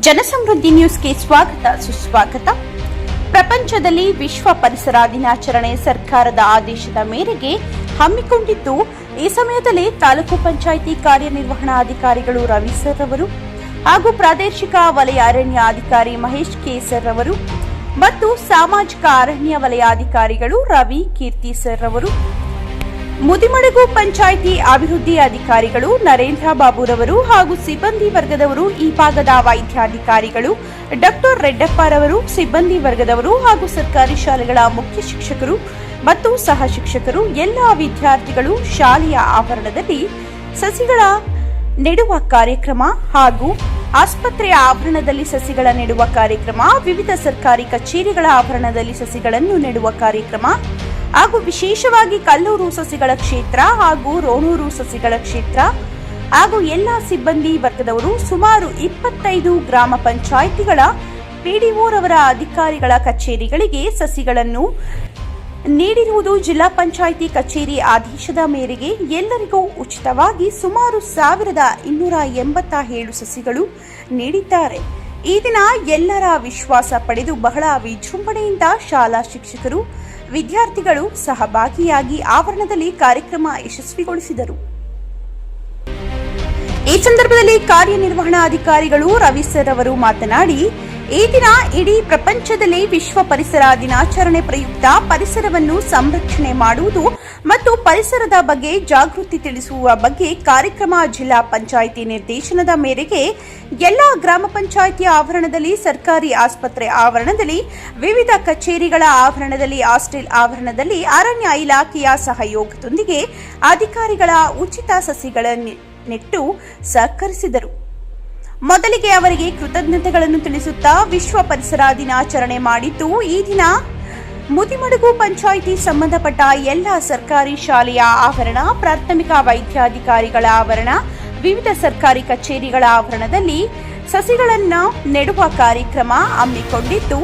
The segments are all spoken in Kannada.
ಜನಸಮೃದ್ಧಿ ನ್ಯೂಸ್ಗೆ ಸ್ವಾಗತ ಸುಸ್ವಾಗತ. ಪ್ರಪಂಚದಲ್ಲಿ ವಿಶ್ವ ಪರಿಸರ ದಿನಾಚರಣೆ ಸರ್ಕಾರದ ಆದೇಶದ ಮೇರೆಗೆ ಹಮ್ಮಿಕೊಂಡಿದ್ದು, ಈ ಸಮಯದಲ್ಲಿ ತಾಲೂಕು ಪಂಚಾಯಿತಿ ಕಾರ್ಯನಿರ್ವಹಣಾಧಿಕಾರಿಗಳು ರವಿ ಸರ್ ಅವರು ಹಾಗೂ ಪ್ರಾದೇಶಿಕ ವಲಯ ಅರಣ್ಯ ಅಧಿಕಾರಿ ಮಹೇಶ್ ಕೆ ಸರ್ ಅವರು ಮತ್ತು ಸಾಮಾಜಿಕ ಅರಣ್ಯ ವಲಯಾಧಿಕಾರಿಗಳು ರವಿ ಕೀರ್ತಿ ಸರ್ ಅವರು, ಮುದಿಮಡಗು ಪಂಚಾಯಿತಿ ಅಭಿವೃದ್ಧಿ ಅಧಿಕಾರಿಗಳು ನರೇಂದ್ರ ಬಾಬುರವರು ಹಾಗೂ ಸಿಬ್ಬಂದಿ ವರ್ಗದವರು, ಈ ಭಾಗದ ವೈದ್ಯಾಧಿಕಾರಿಗಳು ಡಾಕ್ಟರ್ ರೆಡ್ಡಪ್ಪರವರು, ಸಿಬ್ಬಂದಿ ವರ್ಗದವರು ಹಾಗೂ ಸರ್ಕಾರಿ ಶಾಲೆಗಳ ಮುಖ್ಯ ಶಿಕ್ಷಕರು ಮತ್ತು ಸಹ ಶಿಕ್ಷಕರು, ಎಲ್ಲ ವಿದ್ಯಾರ್ಥಿಗಳು ಶಾಲೆಯ ಆವರಣದಲ್ಲಿ ಸಸಿಗಳ ನೆಡುವ ಕಾರ್ಯಕ್ರಮ ಹಾಗೂ ಆಸ್ಪತ್ರೆಯ ಆವರಣದಲ್ಲಿ ಸಸಿಗಳ ನೆಡುವ ಕಾರ್ಯಕ್ರಮ, ವಿವಿಧ ಸರ್ಕಾರಿ ಕಚೇರಿಗಳ ಆವರಣದಲ್ಲಿ ಸಸಿಗಳನ್ನು ನೆಡುವ ಕಾರ್ಯಕ್ರಮ ಹಾಗೂ ವಿಶೇಷವಾಗಿ ಕಲ್ಲೂರು ಸಸಿಗಳ ಕ್ಷೇತ್ರ ಹಾಗೂ ರೋಣೂರು ಸಸಿಗಳ ಕ್ಷೇತ್ರ ಹಾಗೂ ಎಲ್ಲ ಸಿಬ್ಬಂದಿ ವರ್ಗದವರು ಸುಮಾರು 25 ಗ್ರಾಮ ಪಂಚಾಯಿತಿಗಳ ಪಿಡಿಒರವರ ಅಧಿಕಾರಿಗಳ ಕಚೇರಿಗಳಿಗೆ ಸಸಿಗಳನ್ನು ನೀಡಿರುವುದು. ಜಿಲ್ಲಾ ಪಂಚಾಯಿತಿ ಕಚೇರಿ ಆದೇಶದ ಮೇರೆಗೆ ಎಲ್ಲರಿಗೂ ಉಚಿತವಾಗಿ ಸುಮಾರು 1287 ಸಸಿಗಳು ನೀಡಿದ್ದಾರೆ. ಈ ದಿನ ಎಲ್ಲರ ವಿಶ್ವಾಸ ಪಡೆದು ಬಹಳ ವಿಜೃಂಭಣೆಯಿಂದ ಶಾಲಾ ಶಿಕ್ಷಕರು, ವಿದ್ಯಾರ್ಥಿಗಳು ಸಹಭಾಗಿಯಾಗಿ ಆವರಣದಲ್ಲಿ ಕಾರ್ಯಕ್ರಮ ಯಶಸ್ವಿಗೊಳಿಸಿದರು. ಈ ಸಂದರ್ಭದಲ್ಲಿ ಕಾರ್ಯನಿರ್ವಹಣಾಧಿಕಾರಿಗಳು ರವಿ ಸರ್ ಅವರು ಮಾತನಾಡಿ, ಈ ದಿನ ಇಡೀ ಪ್ರಪಂಚದಲ್ಲಿ ವಿಶ್ವ ಪರಿಸರ ದಿನಾಚರಣೆ ಪ್ರಯುಕ್ತ ಪರಿಸರವನ್ನು ಸಂರಕ್ಷಣೆ ಮಾಡುವುದು ಮತ್ತು ಪರಿಸರದ ಬಗ್ಗೆ ಜಾಗೃತಿ ತಿಳಿಸುವ ಬಗ್ಗೆ ಕಾರ್ಯಕ್ರಮ ಜಿಲ್ಲಾ ಪಂಚಾಯಿತಿ ನಿರ್ದೇಶನದ ಮೇರೆಗೆ ಎಲ್ಲ ಗ್ರಾಮ ಪಂಚಾಯಿತಿಯ ಆವರಣದಲ್ಲಿ, ಸರ್ಕಾರಿ ಆಸ್ಪತ್ರೆ ಆವರಣದಲ್ಲಿ, ವಿವಿಧ ಕಚೇರಿಗಳ ಆವರಣದಲ್ಲಿ, ಹಾಸ್ಟೆಲ್ ಆವರಣದಲ್ಲಿ ಅರಣ್ಯ ಇಲಾಖೆಯ ಸಹಯೋಗದೊಂದಿಗೆ ಅಧಿಕಾರಿಗಳ ಉಚಿತ ಸಸಿಗಳನ್ನು ನೆಟ್ಟು ಸಹಕರಿಸಿದರು. ಮೊದಲಿಗೆ ಅವರಿಗೆ ಕೃತಜ್ಞತೆಗಳನ್ನು ತಿಳಿಸುತ್ತಾ ವಿಶ್ವ ಪರಿಸರ ದಿನಾಚರಣೆ ಮಾಡಿದ್ದು, ಈ ದಿನ ಮುದಿಮಡಗು ಪಂಚಾಯಿತಿ ಸಂಬಂಧಪಟ್ಟ ಎಲ್ಲ ಸರ್ಕಾರಿ ಶಾಲೆಯ ಆವರಣ, ಪ್ರಾಥಮಿಕ ವೈದ್ಯಾಧಿಕಾರಿಗಳ ಆವರಣ, ವಿವಿಧ ಸರ್ಕಾರಿ ಕಚೇರಿಗಳ ಆವರಣದಲ್ಲಿ ಸಸಿಗಳನ್ನು ನೆಡುವ ಕಾರ್ಯಕ್ರಮ ಹಮ್ಮಿಕೊಂಡಿದ್ದು,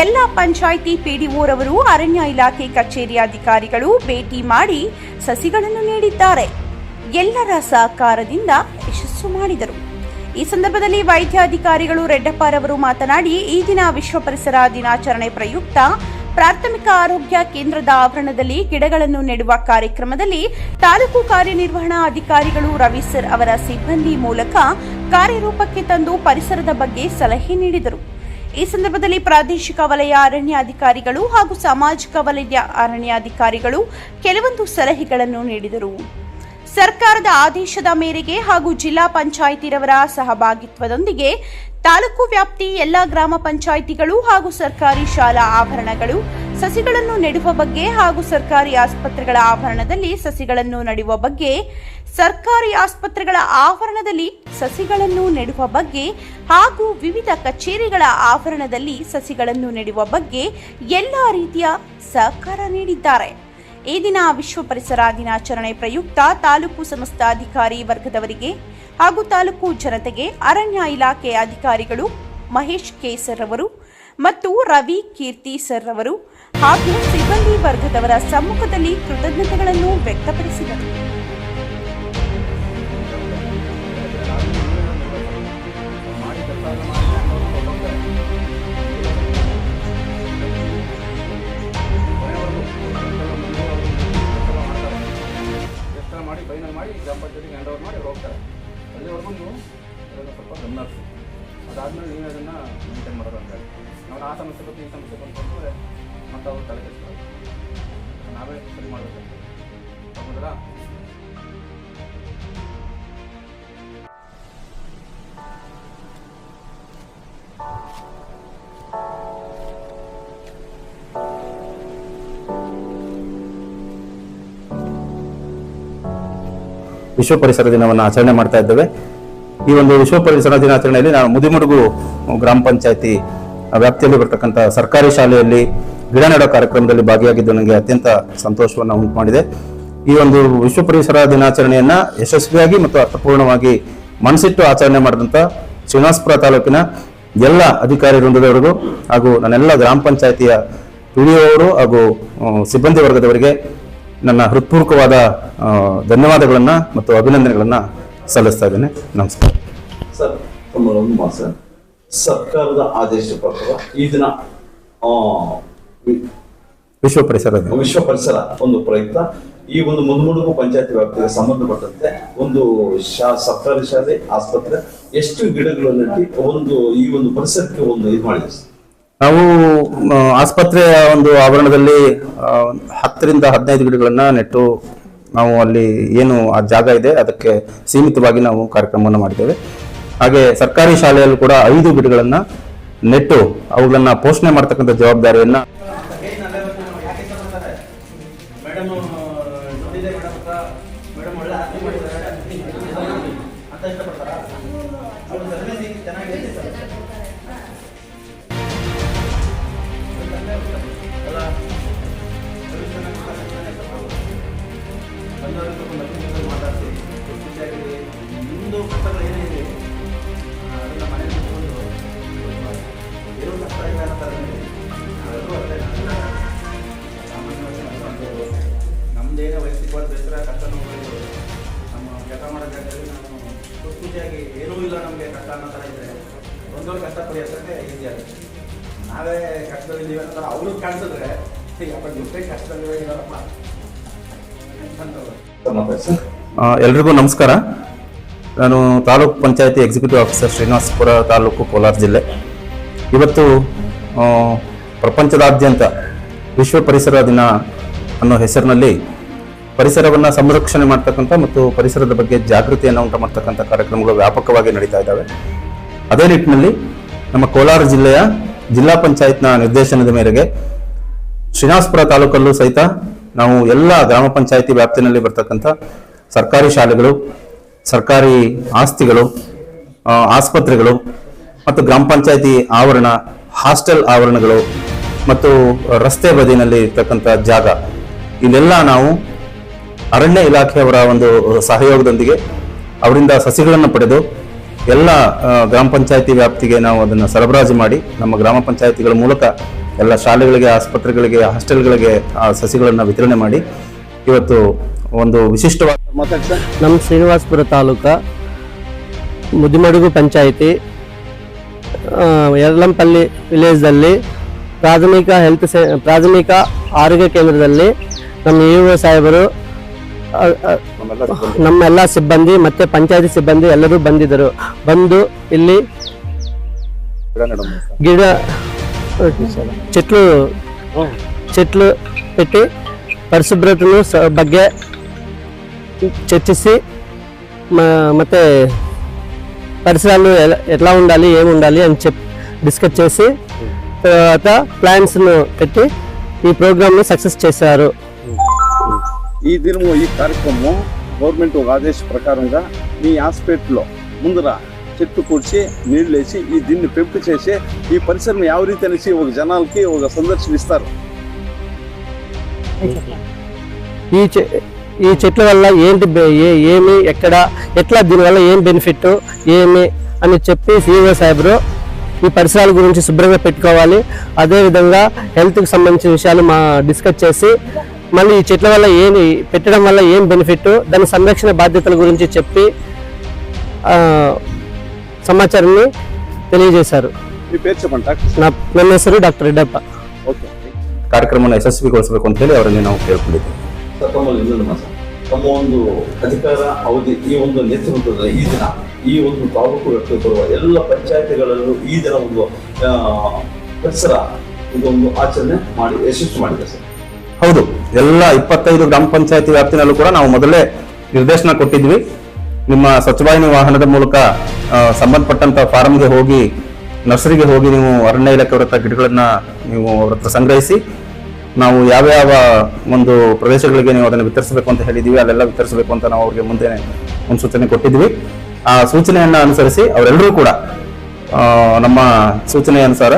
ಎಲ್ಲ ಪಂಚಾಯಿತಿ ಪಿಡಿಒರವರು, ಅರಣ್ಯ ಇಲಾಖೆ ಕಚೇರಿ ಅಧಿಕಾರಿಗಳು ಭೇಟಿ ಮಾಡಿ ಸಸಿಗಳನ್ನು ನೀಡಿದ್ದಾರೆ. ಎಲ್ಲರ ಸಹಕಾರದಿಂದ ಯಶಸ್ಸು ಮಾಡಿದರು. ಈ ಸಂದರ್ಭದಲ್ಲಿ ವೈದ್ಯಾಧಿಕಾರಿಗಳು ರೆಡ್ಡಪ್ಪರವರು ಮಾತನಾಡಿ, ಈ ದಿನ ವಿಶ್ವ ಪರಿಸರ ದಿನಾಚರಣೆ ಪ್ರಯುಕ್ತ ಪ್ರಾಥಮಿಕ ಆರೋಗ್ಯ ಕೇಂದ್ರದ ಆವರಣದಲ್ಲಿ ಗಿಡಗಳನ್ನು ನೆಡುವ ಕಾರ್ಯಕ್ರಮದಲ್ಲಿ ತಾಲೂಕು ಕಾರ್ಯನಿರ್ವಹಣಾ ಅಧಿಕಾರಿಗಳು ರವಿ ಸರ್ ಅವರ ಸಿಬ್ಬಂದಿ ಮೂಲಕ ಕಾರ್ಯರೂಪಕ್ಕೆ ತಂದು ಪರಿಸರದ ಬಗ್ಗೆ ಸಲಹೆ ನೀಡಿದರು. ಈ ಸಂದರ್ಭದಲ್ಲಿ ಪ್ರಾದೇಶಿಕ ವಲಯ ಅರಣ್ಯ ಅಧಿಕಾರಿಗಳು ಹಾಗೂ ಸಾಮಾಜಿಕ ವಲಯ ಅರಣ್ಯಾಧಿಕಾರಿಗಳು ಕೆಲವೊಂದು ಸಲಹೆಗಳನ್ನು ನೀಡಿದರು. ಸರ್ಕಾರದ ಆದೇಶದ ಮೇರೆಗೆ ಹಾಗೂ ಜಿಲ್ಲಾ ಪಂಚಾಯಿತಿರವರ ಸಹಭಾಗಿತ್ವದೊಂದಿಗೆ ತಾಲೂಕು ವ್ಯಾಪ್ತಿ ಎಲ್ಲ ಗ್ರಾಮ ಪಂಚಾಯಿತಿಗಳು ಹಾಗೂ ಸರ್ಕಾರಿ ಶಾಲಾ ಆವರಣಗಳು ಸಸಿಗಳನ್ನು ನೆಡುವ ಬಗ್ಗೆ ಹಾಗೂ ಸರ್ಕಾರಿ ಆಸ್ಪತ್ರೆಗಳ ಆವರಣದಲ್ಲಿ ಸಸಿಗಳನ್ನು ನೆಡುವ ಬಗ್ಗೆ, ಸರ್ಕಾರಿ ಆಸ್ಪತ್ರೆಗಳ ಆವರಣದಲ್ಲಿ ಸಸಿಗಳನ್ನು ನೆಡುವ ಬಗ್ಗೆ ಹಾಗೂ ವಿವಿಧ ಕಚೇರಿಗಳ ಆವರಣದಲ್ಲಿ ಸಸಿಗಳನ್ನು ನೆಡುವ ಬಗ್ಗೆ ಎಲ್ಲ ರೀತಿಯ ಸಹಕಾರ ನೀಡಿದ್ದಾರೆ. ಈ ದಿನ ವಿಶ್ವ ಪರಿಸರ ದಿನಾಚರಣೆ ಪ್ರಯುಕ್ತ ತಾಲೂಕು ಸಮಸ್ತ ಅಧಿಕಾರಿ ವರ್ಗದವರಿಗೆ ಹಾಗೂ ತಾಲೂಕು ಜನತೆಗೆ ಅರಣ್ಯ ಇಲಾಖೆ ಅಧಿಕಾರಿಗಳು ಮಹೇಶ್ ಕೆ ಸರ್ ಅವರು ಮತ್ತು ರವಿ ಕೀರ್ತಿ ಸರ್ ಅವರು ಹಾಗೂ ಸಿಬ್ಬಂದಿ ವರ್ಗದವರ ಸಮ್ಮುಖದಲ್ಲಿ ಕೃತಜ್ಞತೆಗಳನ್ನು ವ್ಯಕ್ತಪಡಿಸಿದರು. ಮಾಡಿ ಗ್ರಾಮ ಪಂಚಾಯತಿಗೆ ಹ್ಯಾಂಡ್ ಓವರ್ ಮಾಡಿ ಹೋಗ್ತಾರೆ. ಅಲ್ಲಿವರೆಗೂ ನೀವು ಅದನ್ನು ಸ್ವಲ್ಪ ಗಮನ ಹರಿಸಿ, ಅದಾದಮೇಲೆ ನೀವೇ ಅದನ್ನು ಮೇಂಟೈನ್ ಮಾಡೋದು ಅಂತ ಹೇಳಿ. ನಾವು ಆ ಸಮಸ್ಯೆ ಬಂತು ಈ ಸಮಸ್ಯೆ ಬಂತು ಅಂತಂದರೆ ಮತ್ತು ಅವ್ರು ತಲೆ ಕೆಡಿಸ್ತಾರೆ, ನಾವೇ ಸರಿ ಮಾಡಬೇಕು ಹೌದಲ್ಲ. ವಿಶ್ವ ಪರಿಸರ ದಿನವನ್ನು ಆಚರಣೆ ಮಾಡ್ತಾ ಇದ್ದೇವೆ. ಈ ಒಂದು ವಿಶ್ವ ಪರಿಸರ ದಿನಾಚರಣೆಯಲ್ಲಿ ನಾನು ಮುದಿಮಡಗು ಗ್ರಾಮ ಪಂಚಾಯತಿ ವ್ಯಾಪ್ತಿಯಲ್ಲಿ ಬರ್ತಕ್ಕಂಥ ಸರ್ಕಾರಿ ಶಾಲೆಯಲ್ಲಿ ಗಿಡ ನೆಡೋ ಕಾರ್ಯಕ್ರಮದಲ್ಲಿ ಭಾಗಿಯಾಗಿದ್ದು ನನಗೆ ಅತ್ಯಂತ ಸಂತೋಷವನ್ನು ಉಂಟು ಮಾಡಿದೆ. ಈ ಒಂದು ವಿಶ್ವ ಪರಿಸರ ದಿನಾಚರಣೆಯನ್ನ ಯಶಸ್ವಿಯಾಗಿ ಮತ್ತು ಅರ್ಥಪೂರ್ಣವಾಗಿ ಮನಸ್ಸಿಟ್ಟು ಆಚರಣೆ ಮಾಡಿದಂಥ ಶ್ರೀನಿವಾಸಪುರ ತಾಲೂಕಿನ ಎಲ್ಲ ಅಧಿಕಾರಿ ವೃಂದದವರಿಗೂ ಹಾಗೂ ನನ್ನೆಲ್ಲ ಗ್ರಾಮ ಪಂಚಾಯತಿಯ ಪಿಡಿಒ ಹಾಗೂ ಸಿಬ್ಬಂದಿ ವರ್ಗದವರಿಗೆ ನನ್ನ ಹೃತ್ಪೂರ್ವಕವಾದ ಧನ್ಯವಾದಗಳನ್ನು ಮತ್ತು ಅಭಿನಂದನೆಗಳನ್ನು ಸಲ್ಲಿಸ್ತಾ ಇದ್ದೇನೆ. ನಮಸ್ಕಾರ ಸರ್. ಸರ್ಕಾರದ ಆದೇಶದ ಪ್ರಕಾರ ಈ ದಿನ ವಿಶ್ವ ಪರಿಸರ ದಿನ. ವಿಶ್ವ ಪರಿಸರ ಒಂದು ಪ್ರಯುಕ್ತ ಈ ಒಂದು ಮುದುಮುಡುಗು ಪಂಚಾಯತ್ ವ್ಯಾಪ್ತಿಗೆ ಸಂಬಂಧಪಟ್ಟಂತೆ ಒಂದು ಸರ್ಕಾರಿ ಶಾಲೆ, ಆಸ್ಪತ್ರೆ ಎಷ್ಟು ಗಿಡಗಳು ನೆಟ್ಟಿ ಈ ಒಂದು ಪರಿಸರಕ್ಕೆ ಒಂದು ಇದು ಮಾಡಿದೆ. ನಾವು ಆಸ್ಪತ್ರೆಯ ಒಂದು ಆವರಣದಲ್ಲಿ 10 ರಿಂದ 15 ಗಿಡಗಳನ್ನ ನೆಟ್ಟು ನಾವು ಅಲ್ಲಿ ಏನು ಆ ಜಾಗ ಇದೆ ಅದಕ್ಕೆ ಸೀಮಿತವಾಗಿ ನಾವು ಕಾರ್ಯಕ್ರಮವನ್ನು ಮಾಡಿದ್ದೇವೆ. ಹಾಗೆ ಸರ್ಕಾರಿ ಶಾಲೆಯಲ್ಲೂ ಕೂಡ 5 ಗಿಡಗಳನ್ನ ನೆಟ್ಟು ಅವುಗಳನ್ನ ಪೋಷಣೆ ಮಾಡ್ತಕ್ಕಂಥ ಜವಾಬ್ದಾರಿಯನ್ನ ನಮ್ದೇನೋ ವೈಯಕ್ತಿಕವಾದ ಬೇಸರ ಕಷ್ಟ ನೋಡ್ಬೋದು. ನಮ್ಮ ಕೆಲಸ ಮಾಡೋ ಜಾಗದಲ್ಲಿ ನಾವು ಖುಷಿಯಾಗಿ ಏನೂ ಇಲ್ಲ ನಮಗೆ ಕಷ್ಟ ಅನ್ನೋ ಥರ ಇದ್ದರೆ ಒಂದೊಂದು ಕಷ್ಟ ಪರಿಹರಿಸೋಕ್ಕೆ ಈಸಿ ಆಗುತ್ತೆ. ನಾವೇ ಕಷ್ಟದಲ್ಲಿದ್ದೀವಿ ಅನ್ನೋ ಥರ ಅವ್ರಿಗೆ ಕಾಣಿಸಿದ್ರೆ ಅಪ್ಪ ಜೊತೆ ಕಷ್ಟದಲ್ಲಿದ್ದಾರಪ್ಪ ಅಂತ. ಎಲ್ರಿಗೂ ನಮಸ್ಕಾರ. ನಾನು ತಾಲೂಕು ಪಂಚಾಯತಿ ಎಕ್ಸಿಕ್ಯೂಟಿವ್ ಆಫೀಸರ್, ಶ್ರೀನಿವಾಸಪುರ ತಾಲೂಕು, ಕೋಲಾರ ಜಿಲ್ಲೆ. ಇವತ್ತು ಪ್ರಪಂಚದಾದ್ಯಂತ ವಿಶ್ವ ಪರಿಸರ ದಿನ ಅನ್ನೋ ಹೆಸರಿನಲ್ಲಿ ಪರಿಸರವನ್ನು ಸಂರಕ್ಷಣೆ ಮಾಡ್ತಕ್ಕಂಥ ಮತ್ತು ಪರಿಸರದ ಬಗ್ಗೆ ಜಾಗೃತಿಯನ್ನು ಉಂಟು ಮಾಡ್ತಕ್ಕಂಥ ಕಾರ್ಯಕ್ರಮಗಳು ವ್ಯಾಪಕವಾಗಿ ನಡೀತಾ ಇದ್ದಾವೆ. ಅದೇ ನಿಟ್ಟಿನಲ್ಲಿ ನಮ್ಮ ಕೋಲಾರ ಜಿಲ್ಲೆಯ ಜಿಲ್ಲಾ ಪಂಚಾಯತ್ನ ನಿರ್ದೇಶನದ ಮೇರೆಗೆ ಶ್ರೀನಿವಾಸಪುರ ತಾಲೂಕಲ್ಲೂ ಸಹಿತ ನಾವು ಎಲ್ಲ ಗ್ರಾಮ ಪಂಚಾಯತಿ ವ್ಯಾಪ್ತಿನಲ್ಲಿ ಬರ್ತಕ್ಕಂಥ ಸರ್ಕಾರಿ ಶಾಲೆಗಳು, ಸರ್ಕಾರಿ ಆಸ್ತಿಗಳು, ಆಸ್ಪತ್ರೆಗಳು ಮತ್ತು ಗ್ರಾಮ ಪಂಚಾಯತಿ ಆವರಣ, ಹಾಸ್ಟೆಲ್ ಆವರಣಗಳು ಮತ್ತು ರಸ್ತೆ ಬದಿನಲ್ಲಿ ಇರ್ತಕ್ಕಂಥ ಜಾಗ, ಇಲ್ಲೆಲ್ಲ ನಾವು ಅರಣ್ಯ ಇಲಾಖೆಯವರ ಒಂದು ಸಹಯೋಗದೊಂದಿಗೆ ಅವರಿಂದ ಸಸಿಗಳನ್ನು ಪಡೆದು ಎಲ್ಲ ಗ್ರಾಮ ಪಂಚಾಯತಿ ವ್ಯಾಪ್ತಿಗೆ ನಾವು ಅದನ್ನು ಸರಬರಾಜು ಮಾಡಿ ನಮ್ಮ ಗ್ರಾಮ ಪಂಚಾಯತಿಗಳ ಮೂಲಕ ಎಲ್ಲ ಶಾಲೆಗಳಿಗೆ, ಆಸ್ಪತ್ರೆಗಳಿಗೆ, ಹಾಸ್ಟೆಲ್ಗಳಿಗೆ ಆ ಸಸಿಗಳನ್ನು ವಿತರಣೆ ಮಾಡಿ ಇವತ್ತು ಒಂದು ವಿಶಿಷ್ಟವಾದ ನಮ್ಮ ಶ್ರೀನಿವಾಸಪುರ ತಾಲೂಕು ಮುದಿಮಡುಗು ಪಂಚಾಯಿತಿ ಯರ್ಲಂಪಲ್ಲಿ ವಿಲೇಜ್ದಲ್ಲಿ ಪ್ರಾಥಮಿಕ ಆರೋಗ್ಯ ಕೇಂದ್ರದಲ್ಲಿ ನಮ್ಮ ಇಒ ಸಾಹೇಬರು, ನಮ್ಮೆಲ್ಲ ಸಿಬ್ಬಂದಿ ಮತ್ತೆ ಪಂಚಾಯತಿ ಸಿಬ್ಬಂದಿ ಎಲ್ಲರೂ ಬಂದಿದ್ದರು. ಬಂದು ಇಲ್ಲಿ ಗಿಡ చెట్లు పెట్టి పరిశుభ్రతను ಬಗ್ಗೆ చర్చించి ಮತ್ತೆ పరిసరాలు ఎట్లా ఉండాలి, ఏమి ఉండాలి అని డిస్కస్ చేసి తర్వాత ప్లాన్స్ను పెట్టి ఈ ప్రోగ్రామ్ను సక్సెస్ చేశారు. ఈ దినము ఈ కార్యక్రమం గవర్నమెంట్ ఒక ఆదేశ ప్రకారంగా మీ హాస్పిటల్లో ముందర చెట్టు కూర్చి నీళ్ళు వేసి దీన్ని పెంపు చేసి ఈ పరిసరం ಯಾವ ರೀತಿ అనేసి ఒక జనాలకి ఒక సందర్శన ఇస్తారు. ఈ చెట్ల వల్ల ఏంటి, ఏమి, ఎక్కడ, ఎట్లా, దీనివల్ల ఏం బెనిఫిట్ ఏమి అని చెప్పి సిఇఓ సాహెబ్రు ఈ పరిసరాల గురించి శుభ్రంగా పెట్టుకోవాలి, అదేవిధంగా హెల్త్కి సంబంధించిన విషయాలు డిస్కస్ చేసి మళ్ళీ ఈ చెట్ల వల్ల పెట్టడం వల్ల ఏం బెనిఫిట్, దాని సంరక్షణ బాధ్యతల గురించి చెప్పి సమాచారాన్ని తెలియజేశారు. మీ పేరు చెప్పండి. ನನ್ನ ಹೆಸರು ಡಾಕ್ಟರ್ రెడ్డಪ್ಪ. ಓಕೆ, ಕಾರ್ಯಕ್ರಮವನ್ನು ಯಶಸ್ವಿಗೊಳಿಸಬೇಕು ಅಂತ ಹೇಳಿ ಅವರಲ್ಲಿ ನಾವು ಕೇಳ್ಕೊಂಡಿದ್ದೇವೆ. ತಮ್ಮ ಒಂದು ಅಧಿಕಾರ ಅವಧಿ ಈ ಒಂದು ನೇತೃತ್ವದಲ್ಲಿ ಈ ದಿನ ಈ ಒಂದು ತಾಲೂಕು ವ್ಯಾಪ್ತಿಗೆ ಬರುವ ಎಲ್ಲ ಪಂಚಾಯತಿಗಳಲ್ಲೂ ಈ ದಿನ ಒಂದು ಪರಿಸರ ಇದೊಂದು ಆಚರಣೆ ಮಾಡಿ ಯಶಸ್ವಿ ಮಾಡಿದೆ ಸರ್. ಹೌದು, ಎಲ್ಲ 25 ಗ್ರಾಮ ಪಂಚಾಯತಿ ವ್ಯಾಪ್ತಿನಲ್ಲೂ ಕೂಡ ನಾವು ಮೊದಲೇ ನಿರ್ದೇಶನ ಕೊಟ್ಟಿದ್ವಿ. ನಿಮ್ಮ ಸ್ವಚ್ಛವಾಹಿನಿ ವಾಹನದ ಮೂಲಕ ಸಂಬಂಧಪಟ್ಟಂತ ಫಾರ್ಮ್ಗೆ ಹೋಗಿ, ನರ್ಸರಿಗೆ ಹೋಗಿ ನೀವು ಅರಣ್ಯ ಇಲಾಖೆಯವರ ಹತ್ರ ಗಿಡಗಳನ್ನ ನೀವು ಅವ್ರ ಹತ್ರ ಸಂಗ್ರಹಿಸಿ ನಾವು ಯಾವ್ಯಾವ ಒಂದು ಪ್ರದೇಶಗಳಿಗೆ ನೀವು ಅದನ್ನು ವಿತರಿಸಬೇಕು ಅಂತ ಹೇಳಿದ್ದೀವಿ, ಅಲ್ಲೆಲ್ಲ ವಿತರಿಸಬೇಕು ಅಂತ ನಾವು ಅವ್ರಿಗೆ ಮುಂದೆ ಮುನ್ಸೂಚನೆ ಕೊಟ್ಟಿದ್ವಿ. ಆ ಸೂಚನೆಯನ್ನ ಅನುಸರಿಸಿ ಅವರೆಲ್ಲರೂ ಕೂಡ ನಮ್ಮ ಸೂಚನೆ ಅನುಸಾರ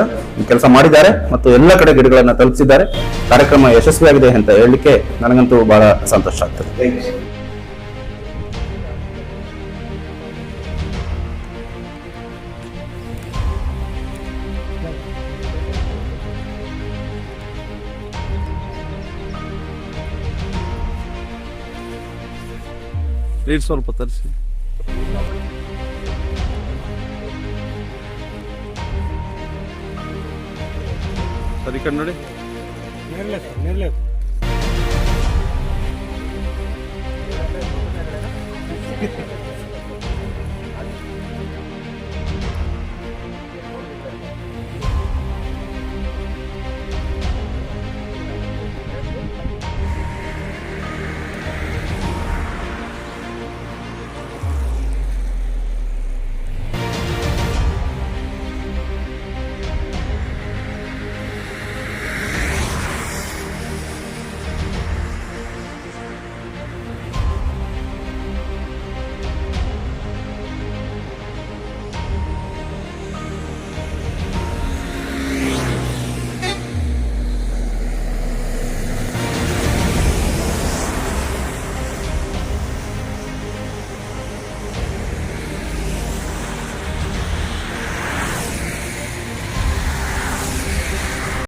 ಕೆಲಸ ಮಾಡಿದ್ದಾರೆ ಮತ್ತು ಎಲ್ಲ ಕಡೆ ಗಿಡಗಳನ್ನು ತಲುಪಿಸಿದ್ದಾರೆ. ಕಾರ್ಯಕ್ರಮ ಯಶಸ್ವಿಯಾಗಿದೆ ಅಂತ ಹೇಳಲಿಕ್ಕೆ ನನಗಂತೂ ಬಹಳ ಸಂತೋಷ ಆಗ್ತದೆ. ನೀರು ಸ್ವಲ್ಪ ತರಿಸಿ. ಸರ್ ಈ ಕಡೆ ನೋಡಿ. ನೇರಳೆ ಸರ್, ನೇರಳೆ